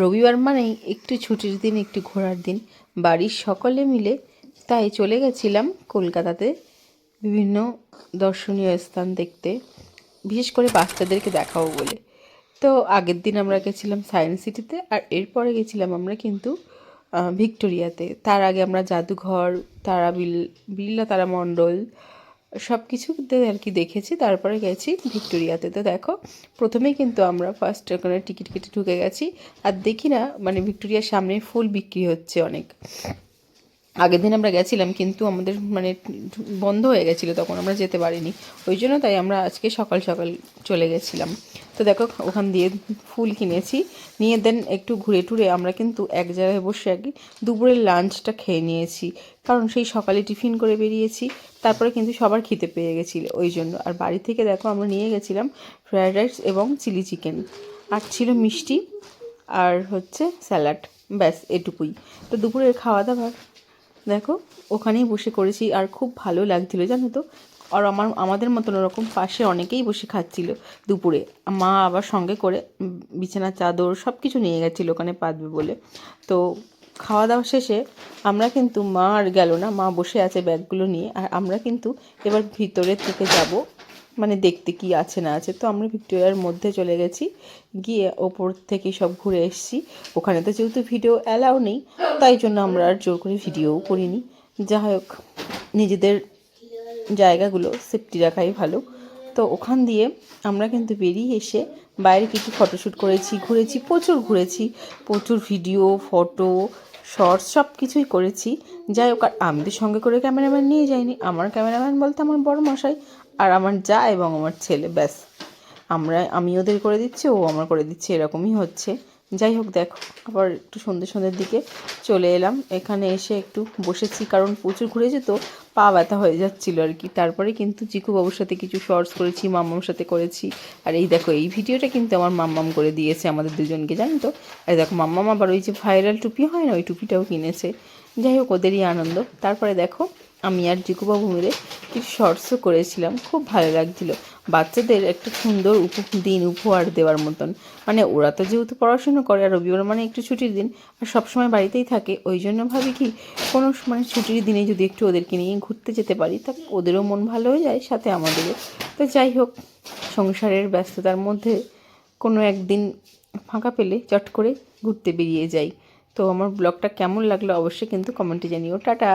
রবিবার মানেই একটু ছুটির দিন, একটু ঘোরার দিন, বাড়ির সকলে মিলে তাই চলে গেছিলাম কলকাতাতে বিভিন্ন দর্শনীয় স্থান দেখতে, বিশেষ করে বাচ্চাদেরকে দেখাবো বলে। তো আগের দিন আমরা গেছিলাম সায়েন্স সিটিতে, আর এরপরে গেছিলাম আমরা কিন্তু ভিক্টোরিয়াতে। তার আগে আমরা জাদুঘর, বিড়লা তারামণ্ডল সব কিছুতে আর কি দেখেছি, তারপরে গেছি ভিক্টোরিয়াতে। তো দেখো, প্রথমেই কিন্তু আমরা ফার্স্ট ওখানে টিকিট কেটে ঢুকে গেছি, আর দেখি না মানে ভিক্টোরিয়ার সামনে ফুল বিক্রি হচ্ছে অনেক। আগের দিন আমরা গেছিলাম কিন্তু আমাদের মানে বন্ধ হয়ে গেছিলো, তখন আমরা যেতে পারিনি, ওই জন্য তাই আমরা আজকে সকাল সকাল চলে গেছিলাম। তো দেখো, ওখান দিয়ে ফুল কিনেছি, নিয়ে দেন একটু ঘুরে টুরে আমরা কিন্তু এক জায়গায় বসে আর কি দুপুরের লাঞ্চটা খেয়ে নিয়েছি, কারণ সেই সকালে টিফিন করে বেরিয়েছি, তারপরে কিন্তু সবার খেতে পেয়ে গেছিলো ওই জন্য। আর বাড়ি থেকে দেখো আমরা নিয়ে গেছিলাম ফ্রায়েড রাইস এবং চিলি চিকেন, আর ছিল মিষ্টি, আর হচ্ছে স্যালাড, ব্যাস এটুকুই। তো দুপুরের খাওয়া দাওয়া দেখো ওখানেই বসে করেছি, আর খুব ভালো লাগছিলো জানো তো। আর আমাদের মতন ওরকম পাশে অনেকেই বসে খাচ্ছিল দুপুরে। মা আবার সঙ্গে করে বিছানার চাদর সব কিছু নিয়ে গেছিলো ওখানে পাতবে বলে। তো খাওয়া দাওয়া শেষে আমরা কিন্তু, মা আর গেল না, মা বসে আছে ব্যাগগুলো নিয়ে, আর আমরা কিন্তু এবার ভিতরের থেকে যাব মানে দেখতে কি আছে না আছে। তো আমরা ভিক্টোরিয়ার মধ্যে চলে গেছি, গিয়ে ওপর থেকে সব ঘুরে এসেছি। ওখানে তো যেহেতু ভিডিও অ্যালাউ নেই, তাই জন্য আমরা আর জোর করে ভিডিওও করিনি। যাই হোক, নিজেদের জায়গাগুলো সেফটি রাখাই ভালো। তো ওখান দিয়ে আমরা কিন্তু বেরিয়ে এসে বাইরে কিছু ফটোশ্যুট করেছি, ঘুরেছি, প্রচুর ভিডিও, ফটো, শর্টস সব কিছুই করেছি। যাই হোক, আর আমি তো সঙ্গে করে ক্যামেরাম্যান নিয়ে যাইনি, আমার ক্যামেরাম্যান বলতে আমার বড় মশাই আর আমার যা এবং আমার ছেলে, ব্যাস। আমি ওদের করে দিচ্ছি, ও আমার করে দিচ্ছে, এরকমই হচ্ছে। যাই হোক, দেখো আবার একটু সন্ধ্যের দিকে চলে এলাম, এখানে এসে একটু বসেছি, কারণ প্রচুর ঘুরেছি তো পা ব্যথা হয়ে যাচ্ছিলো আর কি। তারপরে কিন্তু চিকু বাবুর সাথে কিছু শর্টস করেছি, মাম্মার সাথে করেছি। আর এই দেখো, এই ভিডিওটা কিন্তু আমার মাম্মাম করে দিয়েছে আমাদের দুজনকে, জানো তো। আর দেখো, মাম্মাম আবার ওই যে ভাইরাল টুপি হয় না, ওই টুপিটাও কিনেছে। যাই হোক, ওদেরই আনন্দ। তারপরে দেখো, আমি আর জিকুবাবু মিলে কিছু শর্টসও করেছিলাম, খুব ভালো লাগছিলো। বাচ্চাদের একটা সুন্দর উপহার দেওয়ার মতন, মানে ওরা তো যেহেতু পড়াশুনো করে, আর রবিবার মানে একটু ছুটির দিন, আর সবসময় বাড়িতেই থাকে, ওই জন্য ভাবি কি কোনো মানে ছুটির দিনে যদি একটু ওদেরকে নিয়ে ঘুরতে যেতে পারি, তা ওদেরও মন ভালো হয়ে যায়, সাথে আমাদেরও। তো যাই হোক, সংসারের ব্যস্ততার মধ্যে কোনো একদিন ফাঁকা পেলে চট করে ঘুরতে বেরিয়ে যাই। তো আমার ব্লগটা কেমন লাগলো অবশ্যই কিন্তু কমেন্টে জানিও। টাটা।